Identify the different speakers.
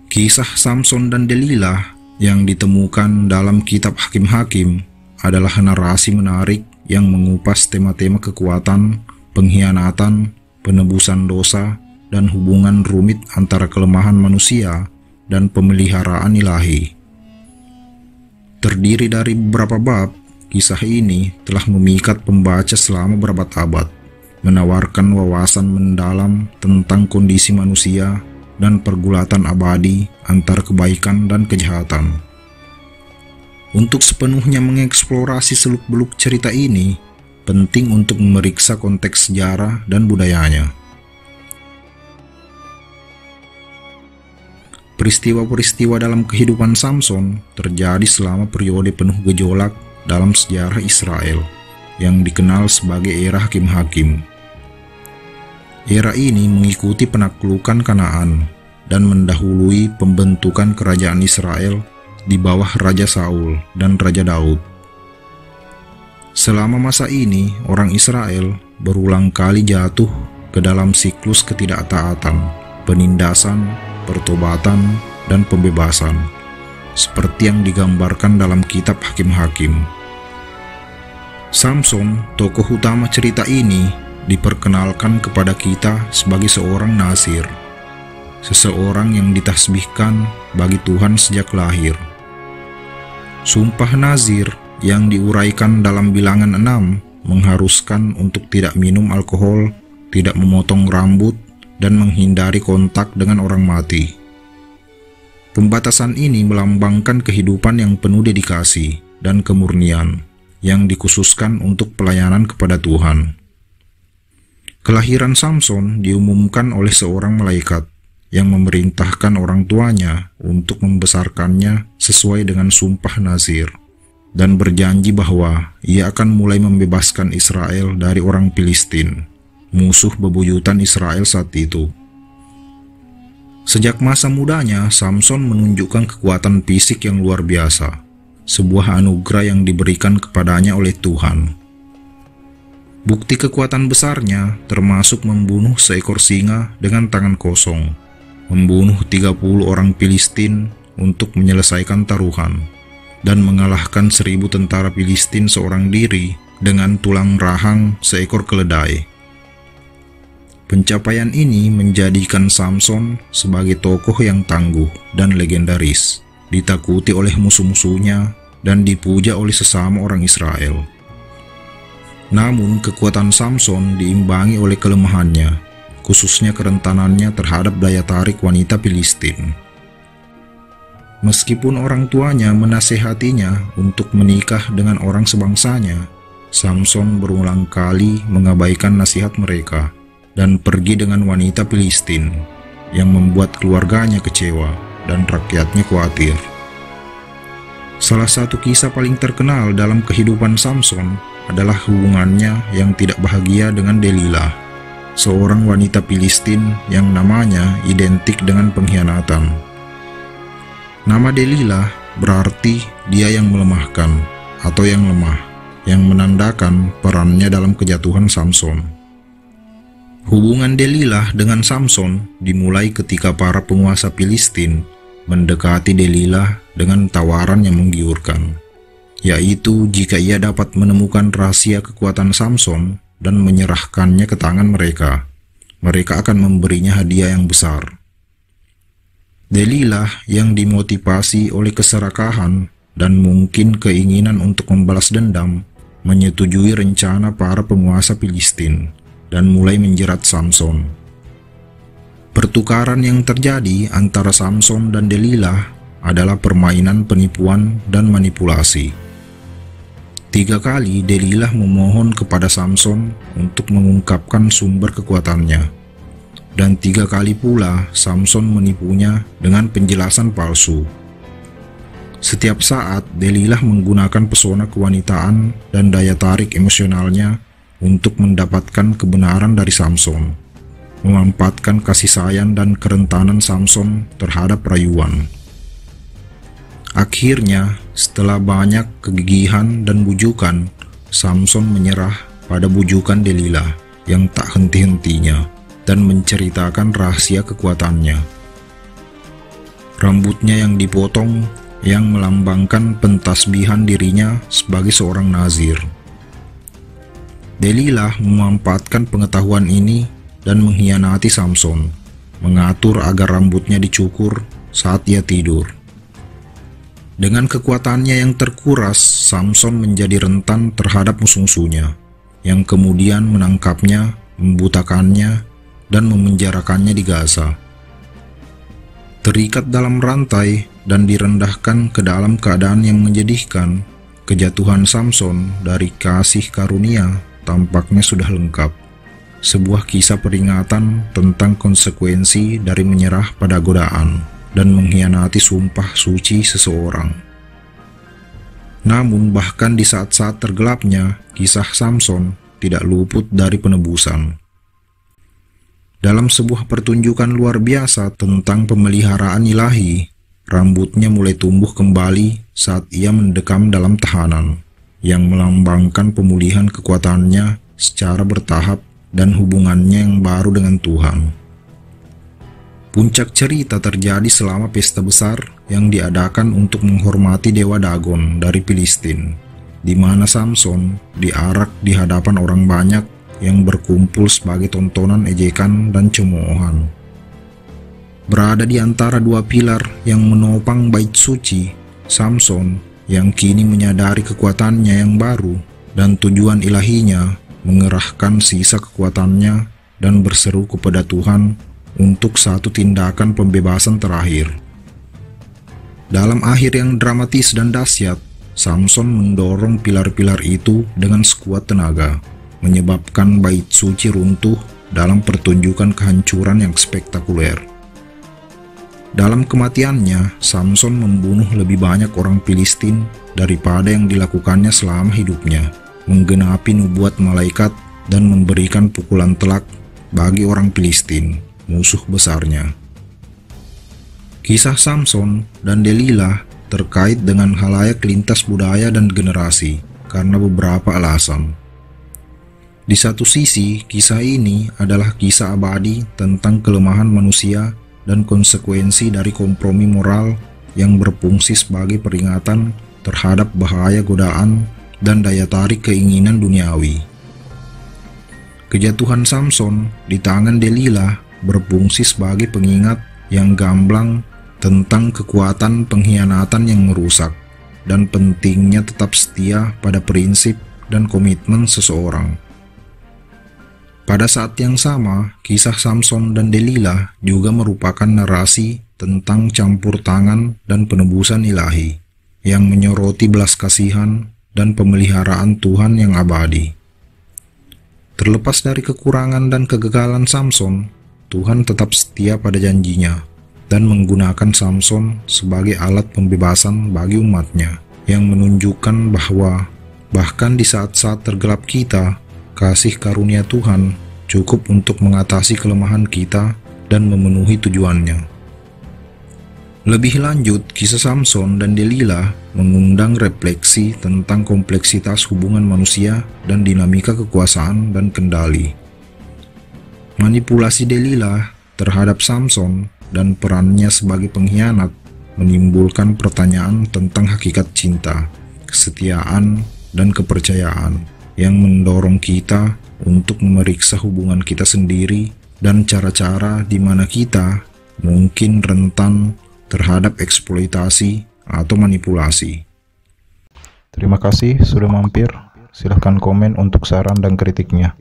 Speaker 1: Kisah Samson dan Delilah yang ditemukan dalam kitab Hakim-Hakim adalah narasi menarik yang mengupas tema-tema kekuatan, pengkhianatan, penebusan dosa, dan hubungan rumit antara kelemahan manusia dan pemeliharaan ilahi. Terdiri dari beberapa bab, kisah ini telah memikat pembaca selama berabad-abad, menawarkan wawasan mendalam tentang kondisi manusia dan pergulatan abadi antara kebaikan dan kejahatan. Untuk sepenuhnya mengeksplorasi seluk-beluk cerita ini, penting untuk memeriksa konteks sejarah dan budayanya. Peristiwa-peristiwa dalam kehidupan Samson terjadi selama periode penuh gejolak dalam sejarah Israel, yang dikenal sebagai era Hakim-Hakim. Era ini mengikuti penaklukan Kanaan dan mendahului pembentukan kerajaan Israel di bawah Raja Saul dan Raja Daud. Selama masa ini, orang Israel berulang kali jatuh ke dalam siklus ketidaktaatan, penindasan, pertobatan, dan pembebasan, seperti yang digambarkan dalam kitab Hakim-Hakim. Samson, tokoh utama cerita ini, diperkenalkan kepada kita sebagai seorang nazir, seseorang yang ditasbihkan bagi Tuhan sejak lahir. Sumpah nazir yang diuraikan dalam bilangan 6 mengharuskan untuk tidak minum alkohol, tidak memotong rambut, dan menghindari kontak dengan orang mati. Pembatasan ini melambangkan kehidupan yang penuh dedikasi dan kemurnian yang dikhususkan untuk pelayanan kepada Tuhan. Kelahiran Samson diumumkan oleh seorang malaikat yang memerintahkan orang tuanya untuk membesarkannya sesuai dengan sumpah nazir, dan berjanji bahwa ia akan mulai membebaskan Israel dari orang Filistin, musuh bebuyutan Israel saat itu. Sejak masa mudanya, Samson menunjukkan kekuatan fisik yang luar biasa, sebuah anugerah yang diberikan kepadanya oleh Tuhan. Bukti kekuatan besarnya termasuk membunuh seekor singa dengan tangan kosong, membunuh 30 orang Filistin untuk menyelesaikan taruhan, dan mengalahkan 1000 tentara Filistin seorang diri dengan tulang rahang seekor keledai. Pencapaian ini menjadikan Samson sebagai tokoh yang tangguh dan legendaris, ditakuti oleh musuh-musuhnya dan dipuja oleh sesama orang Israel. Namun kekuatan Samson diimbangi oleh kelemahannya, khususnya kerentanannya terhadap daya tarik wanita Filistin. Meskipun orang tuanya menasehatinya untuk menikah dengan orang sebangsanya, Samson berulang kali mengabaikan nasihat mereka dan pergi dengan wanita Filistin, yang membuat keluarganya kecewa dan rakyatnya khawatir. Salah satu kisah paling terkenal dalam kehidupan Samson adalah hubungannya yang tidak bahagia dengan Delilah, seorang wanita Filistin yang namanya identik dengan pengkhianatan. Nama Delilah berarti dia yang melemahkan atau yang lemah, yang menandakan perannya dalam kejatuhan Samson. Hubungan Delilah dengan Samson dimulai ketika para penguasa Filistin mendekati Delilah dengan tawaran yang menggiurkan, yaitu jika ia dapat menemukan rahasia kekuatan Samson dan menyerahkannya ke tangan mereka, mereka akan memberinya hadiah yang besar. Delilah yang dimotivasi oleh keserakahan dan mungkin keinginan untuk membalas dendam, menyetujui rencana para penguasa Filistin dan mulai menjerat Samson. Pertukaran yang terjadi antara Samson dan Delilah adalah permainan penipuan dan manipulasi. 3 kali Delilah memohon kepada Samson untuk mengungkapkan sumber kekuatannya, dan 3 kali pula Samson menipunya dengan penjelasan palsu. Setiap saat Delilah menggunakan pesona kewanitaan dan daya tarik emosionalnya untuk mendapatkan kebenaran dari Samson, memanfaatkan kasih sayang dan kerentanan Samson terhadap rayuan. Akhirnya, setelah banyak kegigihan dan bujukan, Samson menyerah pada bujukan Delilah yang tak henti-hentinya dan menceritakan rahasia kekuatannya. rambutnya yang dipotong yang melambangkan pentasbihan dirinya sebagai seorang nazir. Delilah memanfaatkan pengetahuan ini dan mengkhianati Samson, mengatur agar rambutnya dicukur saat ia tidur. Dengan kekuatannya yang terkuras, Samson menjadi rentan terhadap musuh-musuhnya, yang kemudian menangkapnya, membutakannya, dan memenjarakannya di Gaza. Terikat dalam rantai dan direndahkan ke dalam keadaan yang menyedihkan, kejatuhan Samson dari kasih karunia tampaknya sudah lengkap. Sebuah kisah peringatan tentang konsekuensi dari menyerah pada godaan dan mengkhianati sumpah suci seseorang. Namun bahkan di saat-saat tergelapnya, kisah Samson tidak luput dari penebusan. Dalam sebuah pertunjukan luar biasa tentang pemeliharaan ilahi, rambutnya mulai tumbuh kembali saat ia mendekam dalam tahanan, yang melambangkan pemulihan kekuatannya secara bertahap dan hubungannya yang baru dengan Tuhan. Puncak cerita terjadi selama pesta besar yang diadakan untuk menghormati dewa Dagon dari Filistin, di mana Samson diarak di hadapan orang banyak yang berkumpul sebagai tontonan ejekan dan cemoohan. Berada di antara dua pilar yang menopang bait suci, Samson yang kini menyadari kekuatannya yang baru dan tujuan ilahinya, mengerahkan sisa kekuatannya dan berseru kepada Tuhan untuk satu tindakan pembebasan terakhir. Dalam akhir yang dramatis dan dahsyat, Samson mendorong pilar-pilar itu dengan sekuat tenaga, menyebabkan bait suci runtuh dalam pertunjukan kehancuran yang spektakuler. Dalam kematiannya, Samson membunuh lebih banyak orang Filistin daripada yang dilakukannya selama hidupnya, menggenapi nubuat malaikat dan memberikan pukulan telak bagi orang Filistin, musuh besarnya. Kisah Samson dan Delilah terkait dengan khalayak lintas budaya dan generasi karena beberapa alasan. Di satu sisi, kisah ini adalah kisah abadi tentang kelemahan manusia dan konsekuensi dari kompromi moral yang berfungsi sebagai peringatan terhadap bahaya godaan dan daya tarik keinginan duniawi. Kejatuhan Samson di tangan Delilah berfungsi sebagai pengingat yang gamblang tentang kekuatan pengkhianatan yang merusak dan pentingnya tetap setia pada prinsip dan komitmen seseorang. Pada saat yang sama, kisah Samson dan Delilah juga merupakan narasi tentang campur tangan dan penebusan ilahi yang menyoroti belas kasihan dan pemeliharaan Tuhan yang abadi. Terlepas dari kekurangan dan kegagalan Samson, Tuhan tetap setia pada janjinya dan menggunakan Samson sebagai alat pembebasan bagi umatnya, yang menunjukkan bahwa bahkan di saat-saat tergelap kita, kasih karunia Tuhan cukup untuk mengatasi kelemahan kita dan memenuhi tujuannya. Lebih lanjut, kisah Samson dan Delilah mengundang refleksi tentang kompleksitas hubungan manusia dan dinamika kekuasaan dan kendali. Manipulasi Delilah terhadap Samson dan perannya sebagai pengkhianat menimbulkan pertanyaan tentang hakikat cinta, kesetiaan, dan kepercayaan yang mendorong kita untuk memeriksa hubungan kita sendiri dan cara-cara di mana kita mungkin rentan terhadap eksploitasi atau manipulasi. Terima kasih sudah mampir. Silahkan komen untuk saran dan kritiknya.